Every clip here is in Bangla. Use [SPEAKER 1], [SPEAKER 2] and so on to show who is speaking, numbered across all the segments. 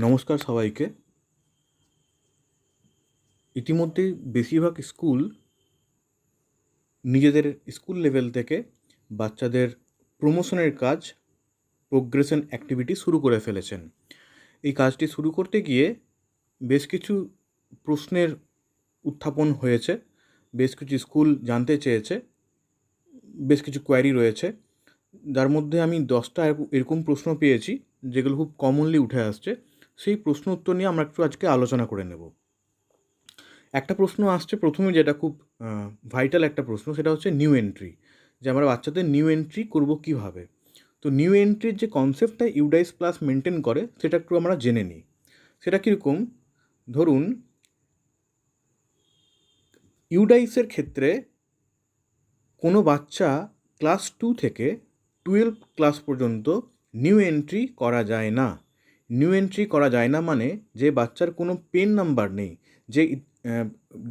[SPEAKER 1] নমস্কার সবাইকে। ইতিমধ্যে বেশিরভাগ স্কুল নিজেদের স্কুল লেভেল থেকে বাচ্চাদের প্রমোশনের কাজ, প্রোগ্রেশন অ্যাক্টিভিটি শুরু করে ফেলেছেন। এই কাজটি শুরু করতে গিয়ে বেশ কিছু প্রশ্নের উত্থাপন হয়েছে, বেশ কিছু স্কুল জানতে চেয়েছে, বেশ কিছু কোয়ারি রয়েছে, যার মধ্যে আমি 10টা এরকম প্রশ্ন পেয়েছি যেগুলো খুব কমনলি উঠে আসছে। সেই প্রশ্ন উত্তর নিয়ে আমরা একটু আজকে আলোচনা করে নেব। একটা প্রশ্ন আসছে প্রথমে, যেটা খুব ভাইটাল একটা প্রশ্ন, সেটা হচ্ছে নিউ এন্ট্রি, যে আমরা বাচ্চাদের নিউ এন্ট্রি করব কিভাবে। তো নিউ এন্ট্রির যে কনসেপ্টটা ইউডাইস প্লাস মেনটেন করে সেটা একটু আমরা জেনে নিই। সেটা কীরকম? ধরুন, ইউডাইসের ক্ষেত্রে কোনো বাচ্চা ক্লাস 2 থেকে 12 ক্লাস পর্যন্ত নিউ এন্ট্রি করা যায় না। নিউ এন্ট্রি করা যায় না মানে যে বাচ্চার কোনো পেন নাম্বার নেই, যে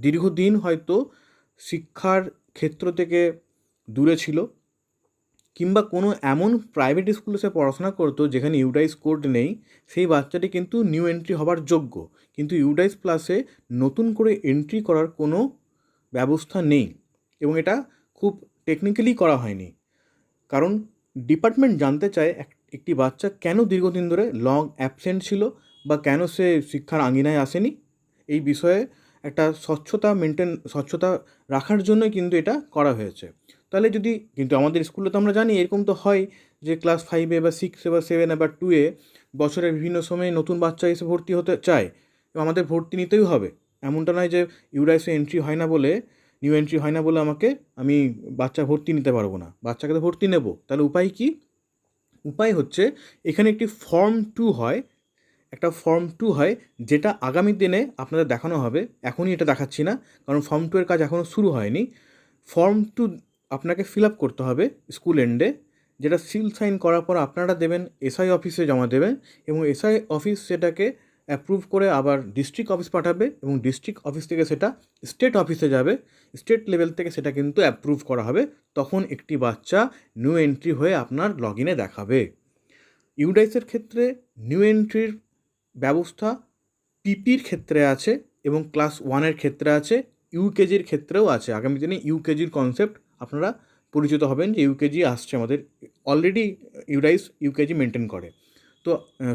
[SPEAKER 1] দীর্ঘদিন হয়তো শিক্ষার ক্ষেত্র থেকে দূরে ছিল, কিংবা কোনো এমন প্রাইভেট স্কুলে সে পড়াশোনা করতো যেখানে ইউডাইস কোড নেই, সেই বাচ্চাটি কিন্তু নিউ এন্ট্রি হবার যোগ্য। কিন্তু ইউডাইস প্লাসে নতুন করে এন্ট্রি করার কোনো ব্যবস্থা নেই, এবং এটা খুব টেকনিক্যালি করা হয়নি। কারণ ডিপার্টমেন্ট জানতে চায় একটি বাচ্চা কেন দীর্ঘদিন ধরে লং অ্যাবসেন্ট ছিল, বা কেন সে শিক্ষার আঙিনায় আসেনি। এই বিষয়ে একটা স্বচ্ছতা রাখার জন্যই কিন্তু এটা করা হয়েছে। তাহলে যদি, কিন্তু আমাদের স্কুলে তো আমরা জানি এরকম তো হয় যে ক্লাস 5-এ বা 6-এ বা 7-এ বা 2-এ বছরের বিভিন্ন সময়ে নতুন বাচ্চা এসে ভর্তি হতে চায়, এবং আমাদের ভর্তি নিতেই হবে। এমনটা নয় যে ইউডাইসে এন্ট্রি হয় না বলে, নিউ এন্ট্রি হয় না বলে আমি বাচ্চা ভর্তি নিতে পারবো না। বাচ্চাকে তো ভর্তি নেব। তাহলে উপায় কী? উপায় হচ্ছে, এখানে একটি ফর্ম 2 হয়, যেটা আগামী দিনে আপনাদের দেখানো হবে। এখনই এটা দেখাচ্ছি না, কারণ ফর্ম 2 এর কাজ এখনও শুরু হয়নি। ফর্ম 2 আপনাকে ফিল আপ করতে হবে স্কুল এন্ডে, যেটা সিল সাইন করার পর আপনারা দেবেন, এসআই অফিসে জমা দেবেন, এবং এসআই অফিস সেটাকে অ্যাপ্রুভ করে আবার ডিস্ট্রিক্ট অফিস পাঠাবে, এবং ডিস্ট্রিক্ট অফিস থেকে সেটা স্টেট অফিসে যাবে। স্টেট লেভেল থেকে সেটা কিন্তু অ্যাপ্রুভ করা হবে। তখন একটি বাচ্চা নিউ এন্ট্রি হয়ে আপনার লগ ইনে দেখাবে। ইউডাইসের ক্ষেত্রে নিউ এন্ট্রির ব্যবস্থা পিপির ক্ষেত্রে আছে, এবং ক্লাস 1-এর ক্ষেত্রে আছে, ইউকেজির ক্ষেত্রেও আছে। আগামী দিনে ইউকেজির কনসেপ্ট আপনারা পরিচিত হবেন, যে ইউকেজি আসছে আমাদের। অলরেডি ইউডাইস ইউকেজি মেনটেন করে। তো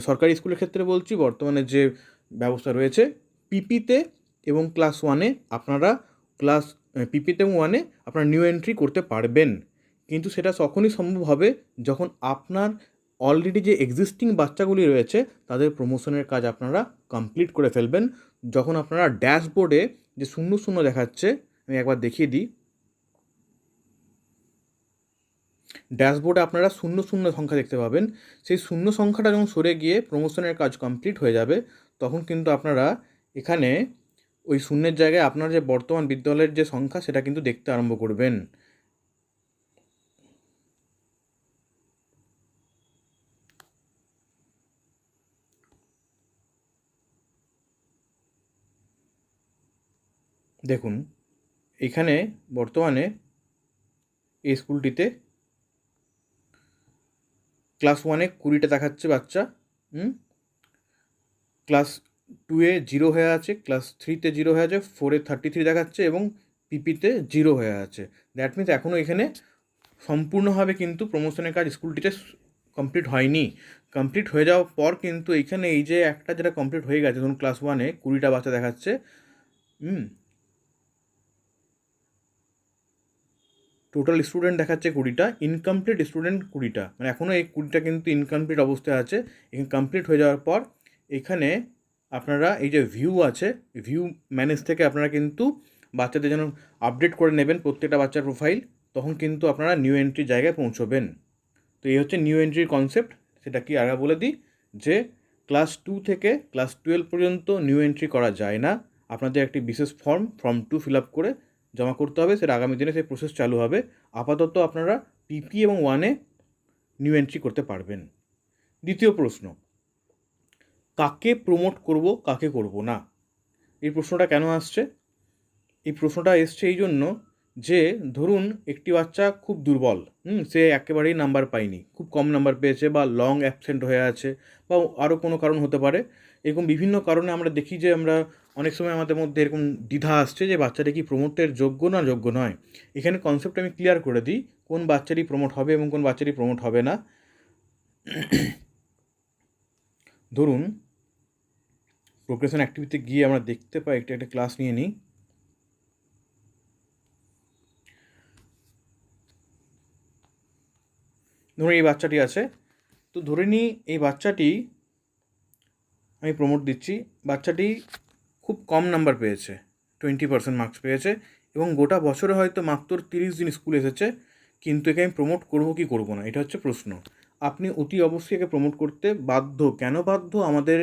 [SPEAKER 1] সরকারি স্কুলের ক্ষেত্রে বলছি, বর্তমানে যে ব্যবস্থা রয়েছে, পিপিতে এবং ক্লাস 1-এ আপনারা পিপিতে এবং 1-এ আপনারা নিউ এন্ট্রি করতে পারবেন। কিন্তু সেটা তখনই সম্ভব হবে যখন আপনার অলরেডি যে এক্সিস্টিং বাচ্চাগুলি রয়েছে তাদের প্রমোশনের কাজ আপনারা কমপ্লিট করে ফেলবেন। যখন আপনারা ড্যাশবোর্ডে যে 0 দেখাচ্ছে, আমি একবার দেখিয়ে দিই। ড্যাশবোর্ডে আপনারা 0 সংখ্যা দেখতে পাবেন। সেই 0 সংখ্যাটা যখন সরে গিয়ে প্রমোশনের কাজ কমপ্লিট হয়ে যাবে, তখন কিন্তু আপনারা এখানে ওই শূন্যের জায়গায় আপনার যে বর্তমান বিদ্যালয়ের যে সংখ্যা, সেটা কিন্তু দেখতে আরম্ভ করবেন। দেখুন, এখানে বর্তমানে এই স্কুলটিতে ক্লাস 1-এ 20টা দেখাচ্ছে বাচ্চা, ক্লাস 2-এ 0 হয়ে আছে, ক্লাস 3-তে 0 হয়ে আছে, 4-এ 33 দেখাচ্ছে, এবং পিপিতে 0 হয়ে আছে। দ্যাট মিনস এখনও এখানে সম্পূর্ণভাবে কিন্তু প্রমোশনের কাজ স্কুলটিতে কমপ্লিট হয়নি। কমপ্লিট হয়ে যাওয়ার পর কিন্তু এইখানে এই যে একটা যেটা কমপ্লিট হয়ে গেছে, ধরুন ক্লাস 1-এ 20টা বাচ্চা দেখাচ্ছে, টোটাল স্টুডেন্ট দেখাচ্ছে 20টা, ইনকমপ্লিট স্টুডেন্ট 20টা, মানে এখনও এই 20টা কিন্তু ইনকমপ্লিট অবস্থায় আছে। এখানে কমপ্লিট হয়ে যাওয়ার পর এখানে আপনারা এই যে ভিউ আছে, ভিউ ম্যানেজ থেকে আপনারা কিন্তু বাচ্চাদের যেন আপডেট করে নেবেন প্রত্যেকটা বাচ্চার প্রোফাইল, তখন কিন্তু আপনারা নিউ এন্ট্রির জায়গায় পৌঁছবেন। তো এই হচ্ছে নিউ এন্ট্রির কনসেপ্ট। সেটা কি আগে বলে দিই, যে ক্লাস 2 থেকে ক্লাস 12 পর্যন্ত নিউ এন্ট্রি করা যায় না। আপনাদের একটি বিশেষ ফর্ম 2 ফিল আপ করে জমা করতে হবে। সেটা আগামী দিনে সেই প্রসেস চালু হবে। আপাতত আপনারা পিপি এবং 1-এ নিউ এন্ট্রি করতে পারবেন। দ্বিতীয় প্রশ্ন, কাকে প্রমোট করব, কাকে করব না? এই প্রশ্নটা কেন আসছে? এই প্রশ্নটা এসছে এই জন্য যে ধরুন একটি বাচ্চা খুব দুর্বল, সে একেবারেই নাম্বার পায়নি, খুব কম নাম্বার পেয়েছে বা লং অ্যাবসেন্ট হয়ে আছে বা আরও কোনো কারণ হতে পারে। এরকম বিভিন্ন কারণে আমরা দেখি যে আমরা অনেক সময় আমাদের মধ্যে এরকম দ্বিধা আসছে যে বাচ্চাটা কি প্রমোটের যোগ্য না যোগ্য নয়। এখানে কনসেপ্ট আমি ক্লিয়ার করে দিই, কোন বাচ্চারই প্রমোট হবে এবং কোন বাচ্চারই প্রমোট হবে না। ধরুন প্রোগ্রেশন অ্যাক্টিভিটিতে গিয়ে আমরা দেখতে পাই, একটা ক্লাস নিয়ে নিই। ধরুন এই বাচ্চাটি আছে, তো ধরে নিই এই বাচ্চাটি আমি প্রমোট দিচ্ছি। বাচ্চাটি খুব কম নাম্বার পেয়েছে, 20% মার্কস পেয়েছে এবং গোটা বছরে হয়তো মাত্র 30 দিন স্কুলে এসেছে, কিন্তু একে আমি প্রমোট করবো কি করবো না, এটা হচ্ছে প্রশ্ন। আপনি অতি অবশ্যই একে প্রমোট করতে বাধ্য। কেন বাধ্য? আমাদের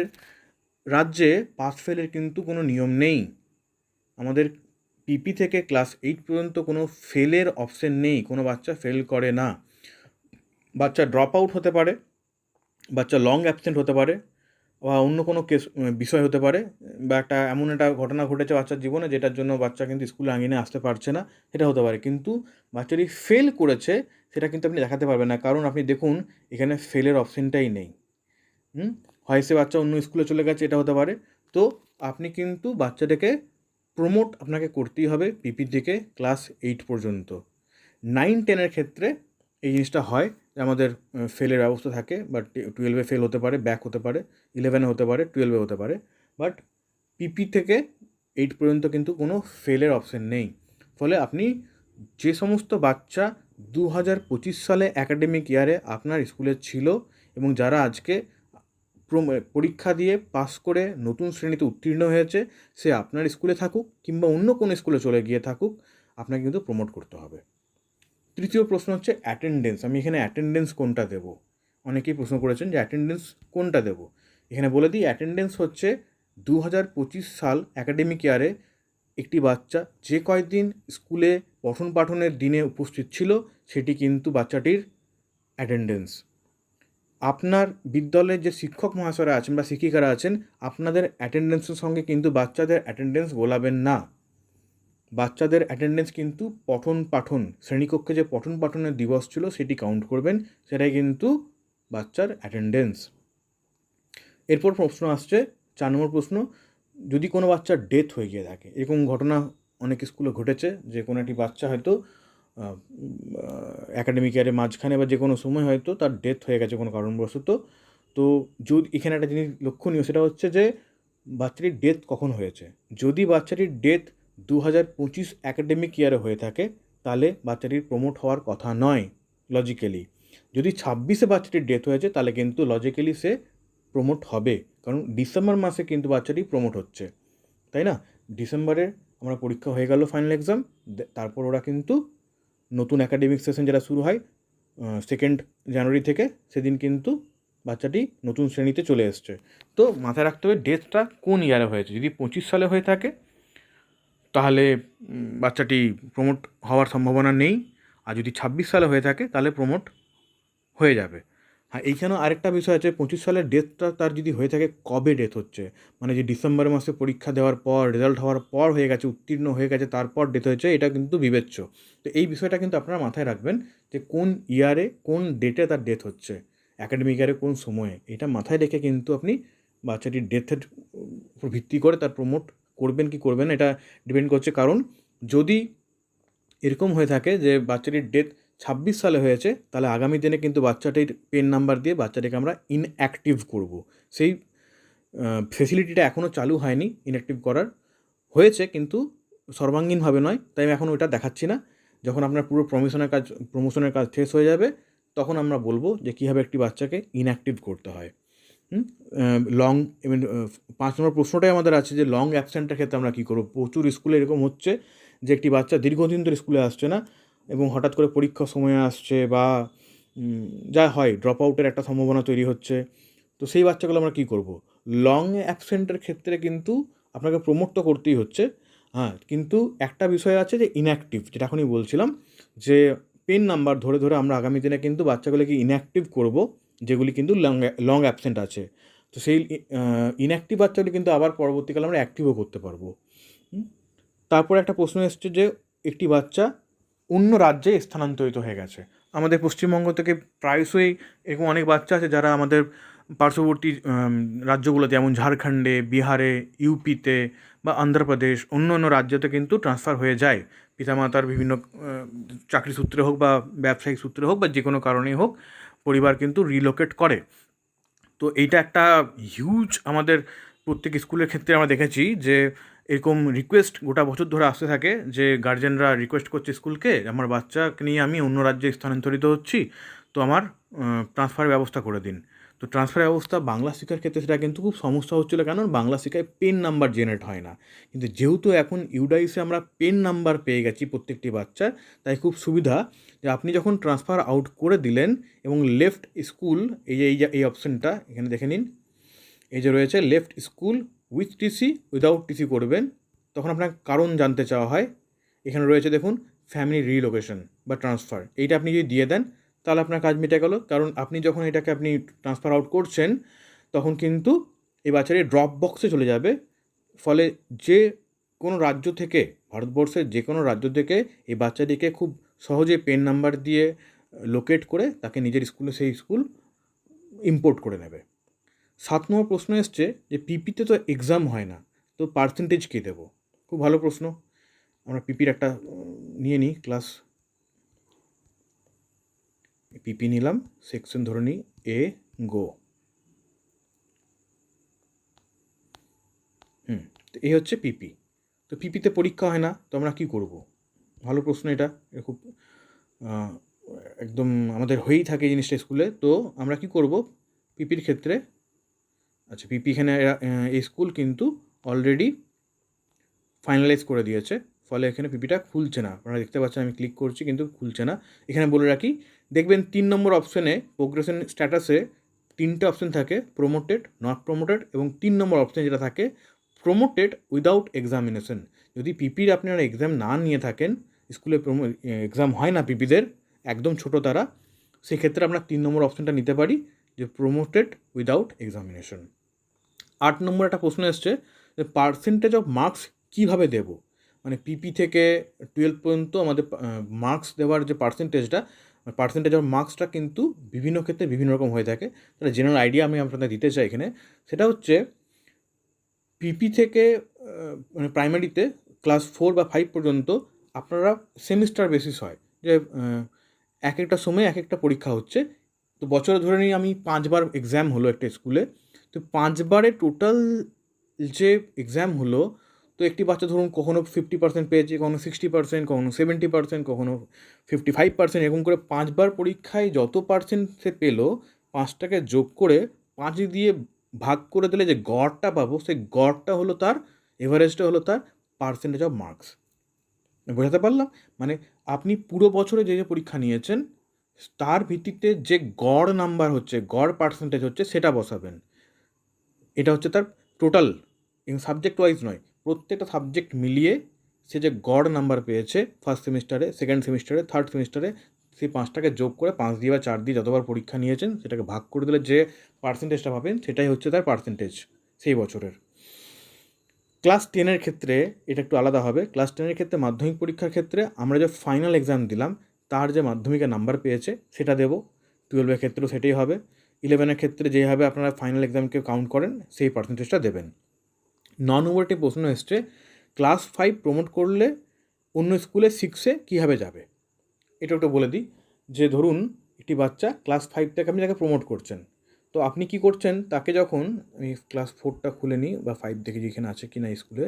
[SPEAKER 1] রাজ্যে পাস ফেলের কিন্তু কোনো নিয়ম নেই। আমাদের পিপি থেকে ক্লাস 8 পর্যন্ত কোনো ফেলের অপশন নেই, কোনো বাচ্চা ফেল করে না। বাচ্চা ড্রপ আউট হতে পারে, বাচ্চা লং অ্যাবসেন্ট হতে পারে, বা অন্য কোনো বিষয় হতে পারে, বা এমন একটা ঘটনা ঘটেছে বাচ্চার জীবনে যেটার জন্য বাচ্চা কিন্তু স্কুলে আঙিনে আসতে পারছে না, সেটা হতে পারে। কিন্তু বাচ্চাটি ফেল করেছে সেটা কিন্তু আপনি দেখাতে পারবেন না, কারণ আপনি দেখুন এখানে ফেলের অপশনটাই নেই। হয় সে বাচ্চা অন্য স্কুলে চলে গেছে, এটা হতে পারে। তো আপনি কিন্তু বাচ্চাটাকে প্রমোট আপনাকে করতেই হবে পিপি থেকে ক্লাস 8 পর্যন্ত। 9-10-এর ক্ষেত্রে এই জিনিসটা হয় যে আমাদের ফেলের ব্যবস্থা থাকে, বাট 12-এ ফেল হতে পারে, ব্যাক হতে পারে, 11-এ হতে পারে, 12-এ হতে পারে, বাট পিপি থেকে 8 পর্যন্ত কিন্তু কোনো ফেলের অপশন নেই। ফলে আপনি যে সমস্ত বাচ্চা 2025 সালে অ্যাকাডেমিক ইয়ারে আপনার স্কুলে ছিল এবং যারা আজকে পরীক্ষা দিয়ে পাস করে নতুন শ্রেণীতে উত্তীর্ণ হয়েছে, সে আপনার স্কুলে থাকুক কিংবা অন্য কোনো স্কুলে চলে গিয়ে থাকুক, আপনাকে কিন্তু প্রমোট করতে হবে। তৃতীয় প্রশ্ন হচ্ছে অ্যাটেন্ডেন্স। আমি এখানে অ্যাটেন্ডেন্স কোনটা দেব? অনেকেই প্রশ্ন করেছেন যে অ্যাটেন্ডেন্স কোনটা দেব। এখানে বলে দিই, অ্যাটেন্ডেন্স হচ্ছে 2025 সাল অ্যাকাডেমিক ইয়ারে একটি বাচ্চা যে কয়েকদিন স্কুলে পঠন পাঠনের দিনে উপস্থিত ছিল সেটি কিন্তু বাচ্চাটির অ্যাটেন্ডেন্স। আপনার বিদ্যালয়ের যে শিক্ষক মহাশয়রা আছেন বা শিক্ষিকারা আছেন, আপনাদের অ্যাটেন্ডেন্সের সঙ্গে কিন্তু বাচ্চাদের অ্যাটেন্ডেন্স গোলাবেন না। বাচ্চাদের অ্যাটেন্ডেন্স কিন্তু পঠন পাঠন, শ্রেণীকক্ষে যে পঠন পাঠনের দিবস ছিল সেটি কাউন্ট করবেন, সেটাই কিন্তু বাচ্চার অ্যাটেন্ডেন্স। এরপর প্রশ্ন আসছে 4 নম্বর প্রশ্ন, যদি কোনো বাচ্চার ডেথ হয়ে গিয়ে থাকে। এরকম ঘটনা অনেক স্কুলে ঘটেছে যে কোনো একটি বাচ্চা হয়তো অ্যাকাডেমিক ইয়ারের মাঝখানে বা যে কোনো সময় হয়তো তার ডেথ হয়ে গেছে কোনো কারণবশত। তো যদি এখানে একটা জিনিস লক্ষণীয়, সেটা হচ্ছে যে বাচ্চাটির ডেথ কখন হয়েছে। যদি বাচ্চাটির ডেথ 2025 অ্যাকাডেমিক ইয়ারে হয়ে থাকে, তাহলে বাচ্চাটির প্রমোট হওয়ার কথা নয় লজিক্যালি। যদি 26-এ বাচ্চাটির ডেথ হয়েছে, তাহলে কিন্তু লজিক্যালি সে প্রমোট হবে, কারণ ডিসেম্বর মাসে কিন্তু বাচ্চাটি প্রমোট হচ্ছে, তাই না? ডিসেম্বরে আমরা পরীক্ষা হয়ে গেল, ফাইনাল এক্সাম, তারপর ওরা কিন্তু নতুন অ্যাকাডেমিক সেশন যেটা শুরু হয় 2 জানুয়ারি থেকে, সেদিন কিন্তু বাচ্চাটি নতুন শ্রেণীতে চলে এসছে। তো মাথায় রাখতে হবে ডেটটা কোন ইয়ারে হয়েছে। যদি 25 সালে হয়ে থাকে তাহলে বাচ্চাটি প্রমোট হওয়ার সম্ভাবনা নেই, আর যদি 26 সালে হয়ে থাকে তাহলে প্রমোট হয়ে যাবে। হ্যাঁ, এইখানেও আরেকটা বিষয় আছে, 25 সালের ডেথটা তার যদি হয়ে থাকে কবে ডেথ হচ্ছে, মানে যে ডিসেম্বর মাসে পরীক্ষা দেওয়ার পর, রেজাল্ট হওয়ার পর হয়ে গেছে, উত্তীর্ণ হয়ে গেছে, তারপর ডেথ হয়েছে, এটা কিন্তু বিবেচ্য। তো এই বিষয়টা কিন্তু আপনারা মাথায় রাখবেন যে কোন ইয়ারে কোন ডেটে তার ডেথ হচ্ছে, অ্যাকাডেমিক ইয়ারে কোন সময়ে, এটা মাথায় রেখে কিন্তু আপনি বাচ্চাটির ডেথের উপর ভিত্তি করে তার প্রমোট করবেন কি করবেন এটা ডিপেন্ড করছে। কারণ যদি এরকম হয়ে থাকে যে বাচ্চাটির ডেথ 26 সালে হয়েছে, তাহলে আগামী দিনে কিন্তু বাচ্চাটির পেন নাম্বার দিয়ে বাচ্চাটিকে আমরা ইনঅ্যাক্টিভ করব। সেই ফেসিলিটিটা এখনও চালু হয়নি ইনঅ্যাক্টিভ করার, হয়েছে কিন্তু সর্বাঙ্গীনভাবে নয়, তাই আমি এখন ওটা দেখাচ্ছি না। যখন আপনার পুরো প্রমোশনের কাজ শেষ হয়ে যাবে, তখন আমরা বলবো যে কীভাবে একটি বাচ্চাকে ইনঅ্যাক্টিভ করতে হয়। লং 5 নম্বর প্রশ্নটাই আমাদের আছে যে লং অ্যাবসেন্টের ক্ষেত্রে আমরা কী করবো। প্রচুর স্কুলে এরকম হচ্ছে যে একটি বাচ্চা দীর্ঘদিন ধরে স্কুলে আসছে না এবং হঠাৎ করে পরীক্ষার সময় আসছে, বা যা হয় ড্রপ আউটের একটা সম্ভাবনা তৈরি হচ্ছে। তো সেই বাচ্চাগুলো আমরা কী করব। লং অ্যাবসেন্টের ক্ষেত্রে কিন্তু আপনাকে প্রমোট তো করতেই হচ্ছে, হ্যাঁ, কিন্তু একটা বিষয় আছে যে ইনঅ্যাক্টিভ, যেটা এখনই বলছিলাম, যে পেন নাম্বার ধরে ধরে আমরা আগামী দিনে কিন্তু বাচ্চাগুলোকে ইনঅ্যাক্টিভ করব, যেগুলি কিন্তু লং অ্যাবসেন্ট আছে। তো সেই ইনঅ্যাক্টিভ বাচ্চাগুলি কিন্তু আবার পরবর্তীকালে আমরা অ্যাক্টিভও করতে পারবো। তারপর একটা প্রশ্ন এসছে যে একটি বাচ্চা অন্য রাজ্যে স্থানান্তরিত হয়ে গেছে। আমাদের পশ্চিমবঙ্গ থেকে প্রায়শই এরকম অনেক বাচ্চা আছে যারা আমাদের পার্শ্ববর্তী রাজ্যগুলোতে, যেমন ঝাড়খণ্ডে, বিহারে, ইউপিতে বা অন্ধ্রপ্রদেশ, অন্য অন্য রাজ্যতে কিন্তু ট্রান্সফার হয়ে যায় পিতামাতার বিভিন্ন চাকরি সূত্রে হোক বা ব্যবসায়িক সূত্রে হোক বা যে কোনো কারণেই হোক, পরিবার কিন্তু রিলোকেট করে। তো এইটা একটা হিউজ, আমাদের প্রত্যেক স্কুলের ক্ষেত্রে আমরা দেখেছি যে এরকম রিকোয়েস্ট গোটা বছর ধরে আসতে থাকে, যে গার্জেনরা রিকোয়েস্ট করছে স্কুলকে, আমার বাচ্চাকে নিয়ে আমি অন্য রাজ্যে স্থানান্তরিত হচ্ছি, তো আমার ট্রান্সফারের ব্যবস্থা করে দিন। তো ট্রান্সফার ব্যবস্থা বাংলা শেখার ক্ষেত্রে সেটা কিন্তু খুব সমস্যা হচ্ছিলো, কারণ বাংলা শেখায় পেন নাম্বার জেনারেট হয় না। কিন্তু যেহেতু এখন ইউডাইসে আমরা পেন নাম্বার পেয়ে গেছি প্রত্যেকটি বাচ্চার, তাই খুব সুবিধা যে আপনি যখন ট্রান্সফার আউট করে দিলেন এবং লেফট স্কুল, এই অপশানটা এখানে দেখে নিন, এই যে রয়েছে left school with TC, without TC করবেন, তখন আপনার কারণ জানতে চাওয়া হয়। এখানে রয়েছে দেখুন ফ্যামিলি রিলোকেশন বা ট্রান্সফার, এইটা আপনি যদি দিয়ে দেন তাহলে আপনার কাজ মিটে গেল। কারণ আপনি যখন এটাকে আপনি ট্রান্সফার আউট করছেন তখন কিন্তু এই বাচ্চাটি ড্রপ বক্সে চলে যাবে। ফলে যে কোনো রাজ্য থেকে, ভারতবর্ষের যে কোনো রাজ্য থেকে এই বাচ্চাটিকে খুব সহজে পেন নাম্বার দিয়ে লোকেট করে তাকে নিজের স্কুলে সেই স্কুল ইম্পোর্ট করে নেবে। 7 নম্বর প্রশ্ন এসছে যে পিপিতে তো এক্সাম হয় না, তো পার্সেন্টেজ কী দেবো? খুব ভালো প্রশ্ন। আমরা পিপির একটা নিয়ে নিই ক্লাস, পিপি নিলাম, সেকশন ধরে নিই এ গো। তো এই হচ্ছে পিপি। তো পিপিতে পরীক্ষা হয় না, তো আমরা কী করব? ভালো প্রশ্ন এটা, খুব একদম আমাদের হয়েই থাকে এই জিনিসটা স্কুলে। তো আমরা কি করব পিপির ক্ষেত্রে? আচ্ছা, পিপি এখানে এই স্কুল কিন্তু অলরেডি ফাইনালাইজ করে দিয়েছে, ফলে এখানে পিপিটা খুলছে না। আপনারা দেখতে পাচ্ছেন আমি ক্লিক করছি কিন্তু খুলছে না। এখানে বলে রাখি, দেখবেন 3 নম্বর অপশানে প্রোগ্রেশন স্ট্যাটাসে 3টে অপশান থাকে, প্রমোটেড, নট প্রমোটেড এবং 3 নম্বর অপশান যেটা থাকে প্রমোটেড উইদাউট এক্সামিনেশন। যদি পিপির আপনারা এক্সাম না নিয়ে থাকেন, স্কুলে এক্সাম হয় না পিপিদের, একদম ছোটো তারা, সেক্ষেত্রে আমরা 3 নম্বর অপশানটা নিতে পারি, যে প্রমোটেড উইদাউট এক্সামিনেশন। 8 নম্বর একটা প্রশ্ন এসছে যে পার্সেন্টেজ অফ মার্কস কীভাবে দেব? মানে পিপি থেকে 12 পর্যন্ত আমাদের মার্কস দেওয়ার যে পার্সেন্টেজ অফ মার্কসটা কিন্তু বিভিন্ন ক্ষেত্রে বিভিন্ন রকম হয়ে থাকে। তাহলে জেনারেল আইডিয়া আমি আপনাদের দিতে চাই এখানে, সেটা হচ্ছে পিপি থেকে মানে প্রাইমারিতে ক্লাস 4 বা 5 পর্যন্ত আপনারা সেমিস্টার বেসিস হয়, যে এক একটা সময় এক একটা পরীক্ষা হচ্ছে। তো বছরে ধরে নিই আমি 5 বার এক্সাম হলো একটা স্কুলে, তো 5 বারে টোটাল যে এক্সাম হলো, তো একটি বাচ্চা ধরুন কখনো 50% পেয়েছে, কখনো 60%, কখনো 70%, কখনো 55%, এরকম করে 5 বার পরীক্ষায় যত পার্সেন্ট সে পেলো, 5টাকে যোগ করে 5 দিয়ে ভাগ করে দিলে যে গড়টা পাবো, সেই গড়টা হলো তার, এভারেজটা হলো তার পার্সেন্টেজ অফ মার্কস। বোঝাতে পারলাম? মানে আপনি পুরো বছরে যে পরীক্ষা নিয়েছেন তার ভিত্তিতে যে গড় নাম্বার হচ্ছে, গড় পার্সেন্টেজ হচ্ছে, সেটা বসাবেন। এটা হচ্ছে তার টোটাল, সাবজেক্ট ওয়াইজ নয়, প্রত্যেকটা সাবজেক্ট মিলিয়ে সে যে গড় নাম্বার পেয়েছে ফার্স্ট সেমিস্টারে, সেকেন্ড সেমিস্টারে, থার্ড সেমিস্টারে, সেই 5টাকে যোগ করে 5 দিয়ে বা 4 দিয়ে যতবার পরীক্ষা নিয়েছেন সেটাকে ভাগ করে দিলে যে পার্সেন্টেজটা পাবেন সেটাই হচ্ছে তার পার্সেন্টেজ সেই বছরের। ক্লাস 10-এর ক্ষেত্রে এটা একটু আলাদা হবে। ক্লাস 10-এর ক্ষেত্রে মাধ্যমিক পরীক্ষার ক্ষেত্রে আমরা যে ফাইনাল এক্সাম দিলাম তার যে মাধ্যমিকের নাম্বার পেয়েছে সেটা দেব। 12-এর ক্ষেত্রেও সেটাই হবে। 11-এর ক্ষেত্রে যেভাবে আপনারা ফাইনাল এক্সামকে কাউন্ট করেন সেই পার্সেন্টেজটা দেবেন। 9 নম্বর একটি প্রশ্ন এসছে, ক্লাস 5 প্রমোট করলে অন্য স্কুলে 6-এ কীভাবে যাবে? এটা একটু বলে দিই, যে ধরুন একটি বাচ্চা ক্লাস 5 থেকে আপনি তাকে প্রমোট করছেন, তো আপনি কি করছেন, তাকে যখন, আমি ক্লাস 4টা খুলে নিই বা 5 দেখি যেখানে আছে কি না স্কুলে,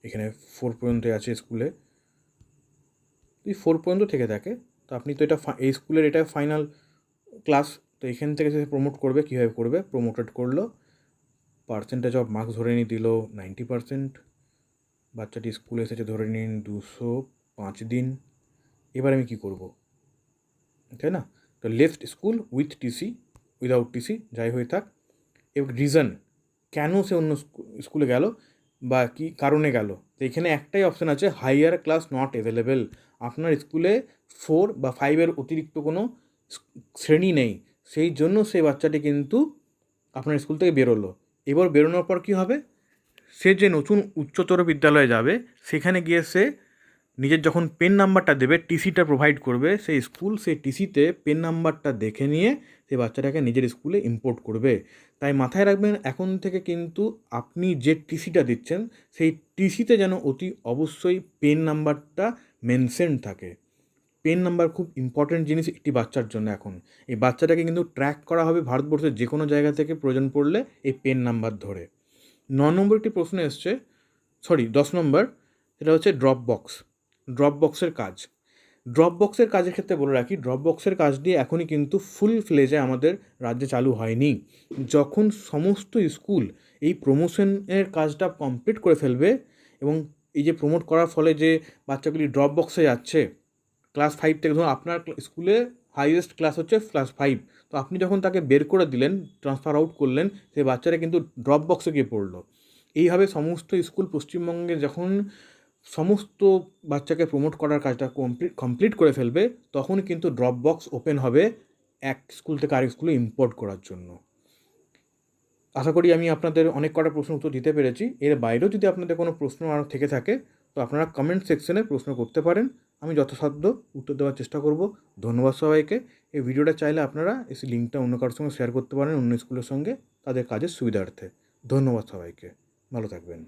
[SPEAKER 1] এখানে 4 পর্যন্ত আছে স্কুলে, যদি 4 পর্যন্ত থেকে থাকে তো আপনি তো এটা এই স্কুলের এটা ফাইনাল ক্লাস, তো এখান থেকে সে প্রমোট করবে, কীভাবে করবে? প্রমোটেড করলো, পার্সেন্টেজ অফ মার্কস ধরে নিয়ে দিল 90%, বাচ্চাটি স্কুলে এসেছে ধরে নিন 205 দিন। এবার আমি কী করব, তাই না? তো left school with TC, without TC, যাই হয়ে থাক, এবং রিজন কেন সে অন্য স্কুলে গেল বা কী কারণে গেল, তো এখানে একটাই অপশান আছে, হাইয়ার ক্লাস নট অ্যাভেলেবেল। আপনার স্কুলে 4 বা 5-এর অতিরিক্ত কোনো শ্রেণী নেই, সেই জন্য সেই বাচ্চাটি কিন্তু আপনার স্কুল থেকে বেরোলো। এবার বেরোনোর পর কী হবে, সে যে নতুন উচ্চতর বিদ্যালয়ে যাবে সেখানে গিয়ে সে নিজের যখন পেন নাম্বারটা দেবে, টিসিটা প্রোভাইড করবে, সেই স্কুল সেই টিসিতে পেন নাম্বারটা দেখে নিয়ে সেই বাচ্চাটাকে নিজের স্কুলে ইম্পোর্ট করবে। তাই মাথায় রাখবেন, এখন থেকে কিন্তু আপনি যে টিসিটা দিচ্ছেন সেই টিসিতে যেন অতি অবশ্যই পেন নাম্বারটা মেনশন থাকে। পেন নাম্বার খুব ইম্পর্ট্যান্ট জিনিস একটি বাচ্চার জন্য। এখন এই বাচ্চাটাকে কিন্তু ট্র্যাক করা হবে ভারতবর্ষের যে কোনো জায়গা থেকে প্রয়োজন পড়লে এই পেন নাম্বার ধরে। 9 নম্বর একটি প্রশ্ন এসছে, 10 নম্বর, সেটা হচ্ছে ড্রপ বক্স। ড্রপ বক্সের কাজ। ড্রপ বক্সের কাজের ক্ষেত্রে বলে রাখি, ড্রপ বক্সের কাজ দিয়ে এখনই কিন্তু ফুল ফ্লেজে আমাদের রাজ্যে চালু হয়নি। যখন সমস্ত স্কুল এই প্রমোশনের কাজটা কমপ্লিট করে ফেলবে এবং এই যে প্রমোট করার ফলে যে বাচ্চাগুলি ড্রপ বক্সে যাচ্ছে ক্লাস 5 থেকে, ধরুন আপনার স্কুলে হাইয়েস্ট ক্লাস হচ্ছে ক্লাস 5, তো আপনি যখন তাকে বের করে দিলেন, ট্রান্সফার আউট করলেন, সেই বাচ্চারা কিন্তু ড্রপ বক্সে গিয়ে পড়লো। এইভাবে সমস্ত স্কুল পশ্চিমবঙ্গে যখন সমস্ত বাচ্চাকে প্রমোট করার কাজটা কমপ্লিট করে ফেলবে, তখন কিন্তু ড্রপ বক্স ওপেন হবে এক স্কুল থেকে আরেক স্কুলে ইম্পোর্ট করার জন্য। আশা করি আমি আপনাদের অনেক কটা প্রশ্ন উত্তর দিতে পেরেছি। এর বাইরেও যদি আপনাদের কোনো প্রশ্ন আরও থেকে থাকে তো আপনারা কমেন্ট সেকশনে প্রশ্ন করতে পারেন, আমি যথাসাধ্য উত্তর দেওয়ার চেষ্টা করব। ধন্যবাদ সবাইকে। এই ভিডিওটা চাইলে আপনারা এই লিঙ্কটা অন্য কারোর সঙ্গে শেয়ার করতে পারেন, অন্য স্কুলের সঙ্গে, তাদের কাজের সুবিধার্থে। ধন্যবাদ সবাইকে, ভালো থাকবেন।